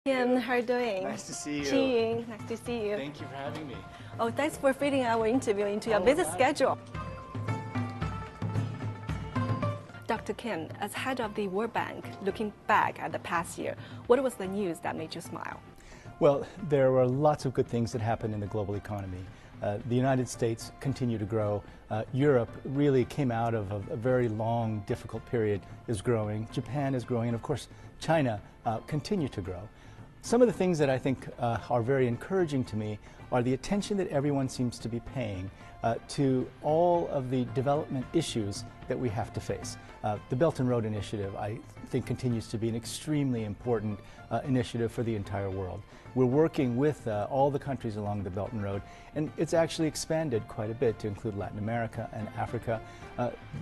Kim, how are you doing? Nice to see you. Qingyun, nice to see you. Thank you for having me. Oh, thanks for fitting our interview into your busy schedule. Dr. Kim, as head of the World Bank, looking back at the past year, what was the news that made you smile? Well, there were lots of good things that happened in the global economy. The United States continued to grow. Europe really came out of a very long, difficult period, is growing. Japan is growing, and of course, China continued to grow. Some of the things that I think are very encouraging to me are the attention that everyone seems to be paying to all of the development issues that we have to face. The Belt and Road Initiative, I think, continues to be an extremely important initiative for the entire world. We're working with all the countries along the Belt and Road, and it's actually expanded quite a bit to include Latin America and Africa.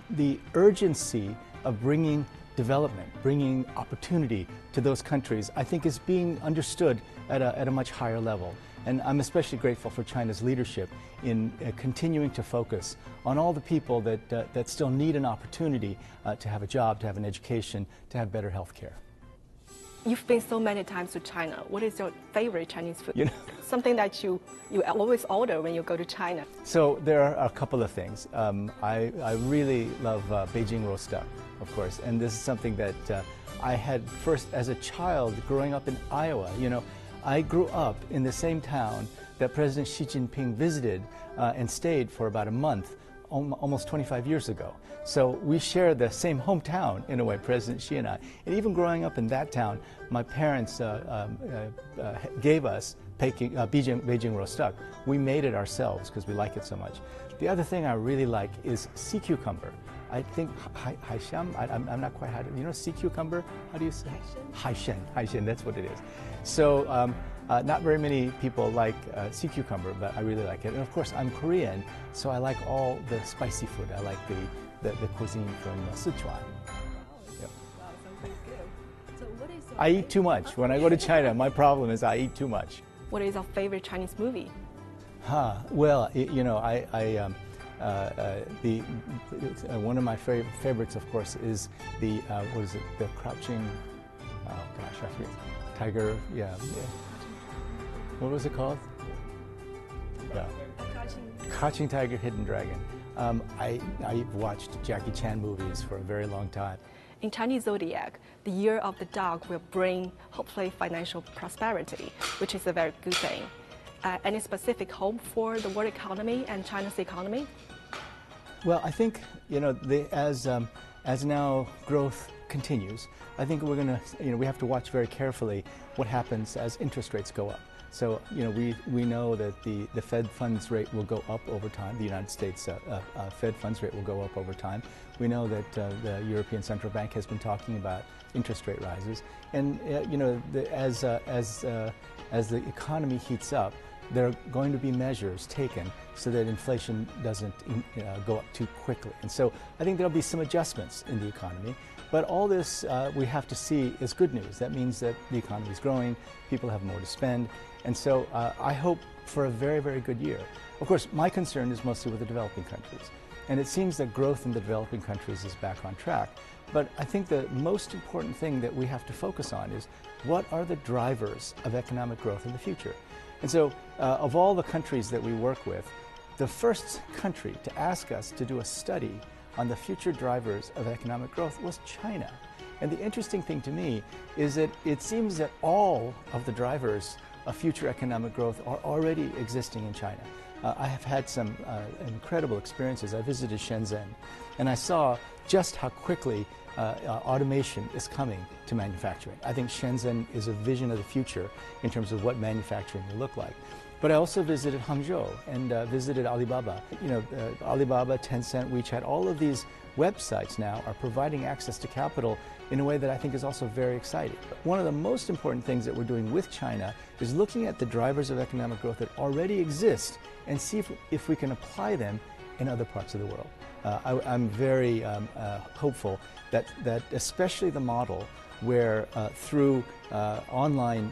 The urgency of bringing development, bringing opportunity to those countries, I think is being understood at a much higher level. And I'm especially grateful for China's leadership in continuing to focus on all the people that still need an opportunity to have a job, to have an education, to have better health care. You've been so many times to China. What is your favorite Chinese food? You know, something that you always order when you go to China. So there are a couple of things. I really love Beijing roast duck, of course, and this is something that I had first as a child growing up in Iowa. You know, I grew up in the same town that President Xi Jinping visited and stayed for about a month almost 25 years ago. So we share the same hometown in a way, President Xi and I. And even growing up in that town, my parents gave us Beijing roast duck. We made it ourselves because we like it so much. The other thing I really like is sea cucumber. I think haishan, I'm not quite how to, you know, sea cucumber? How do you say? Haishan, that's what it is. So not very many people like sea cucumber, but I really like it. And of course, I'm Korean, so I like all the spicy food. I like the cuisine from Sichuan. Wow, Yep. wow, sounds really good. So what is I eat too much. When I go to China, my problem is I eat too much. What is your favorite Chinese movie? Well, you know, one of my favorites, of course, is the what is it? The Crouching, oh gosh, I forget. Tiger, yeah. What was it called? Yeah. Crouching Tiger, Hidden Dragon. I've watched Jackie Chan movies for a very long time. In Chinese zodiac, the year of the dog will bring, hopefully, financial prosperity, which is a very good thing. Any specific hope for the world economy and China's economy? Well, I think, you know, as now growth continues, I think we're going to, you know, we have to watch very carefully what happens as interest rates go up. So, you know, we know that the Fed funds rate will go up over time. The United States Fed funds rate will go up over time. We know that the European Central Bank has been talking about interest rate rises. And, you know, as the economy heats up, there are going to be measures taken so that inflation doesn't go up too quickly. And so I think there'll be some adjustments in the economy. But all this we have to see is good news. That means that the economy is growing, people have more to spend. And so I hope for a very, very good year. Of course, my concern is mostly with the developing countries. And it seems that growth in the developing countries is back on track. But I think the most important thing that we have to focus on is what are the drivers of economic growth in the future? And so of all the countries that we work with, the first country to ask us to do a study on the future drivers of economic growth was China. And the interesting thing to me is that it seems that all of the drivers of future economic growth are already existing in China. I have had some incredible experiences. I visited Shenzhen, and I saw just how quickly automation is coming to manufacturing. I think Shenzhen is a vision of the future in terms of what manufacturing will look like. But I also visited Hangzhou and visited Alibaba. You know, Alibaba, Tencent, WeChat, all of these websites now are providing access to capital in a way that I think is also very exciting. One of the most important things that we're doing with China is looking at the drivers of economic growth that already exist and see if we can apply them in other parts of the world. I'm very hopeful that especially the model where through online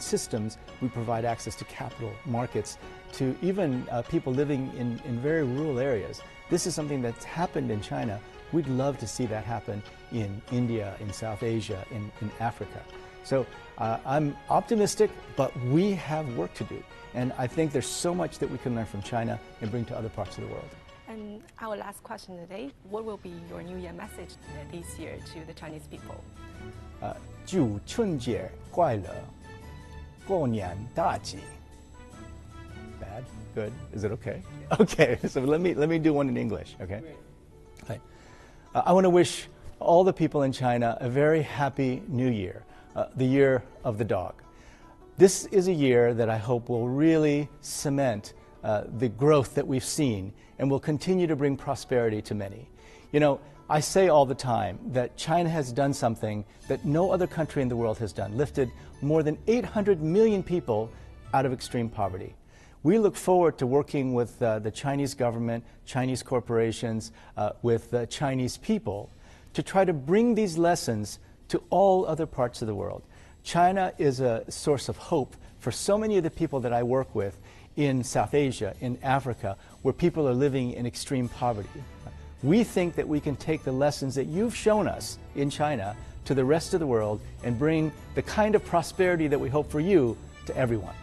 systems we provide access to capital markets to even people living in very rural areas. This is something that's happened in China. We'd love to see that happen in India, in South Asia, in Africa. So I'm optimistic, but we have work to do. And I think there's so much that we can learn from China and bring to other parts of the world. And our last question today, what will be your New Year message this year to the Chinese people? 祝春节快乐，过年大吉。Bad? Good? Is it okay? Okay, so let me do one in English, okay? Okay. I want to wish all the people in China a very happy New Year, the year of the dog. This is a year that I hope will really cement the growth that we've seen and will continue to bring prosperity to many. You know, I say all the time that China has done something that no other country in the world has done, lifted more than 800 million people out of extreme poverty. We look forward to working with the Chinese government, Chinese corporations, with the Chinese people to try to bring these lessons to all other parts of the world. China is a source of hope for so many of the people that I work with in South Asia, in Africa, where people are living in extreme poverty. We think that we can take the lessons that you've shown us in China to the rest of the world and bring the kind of prosperity that we hope for you to everyone.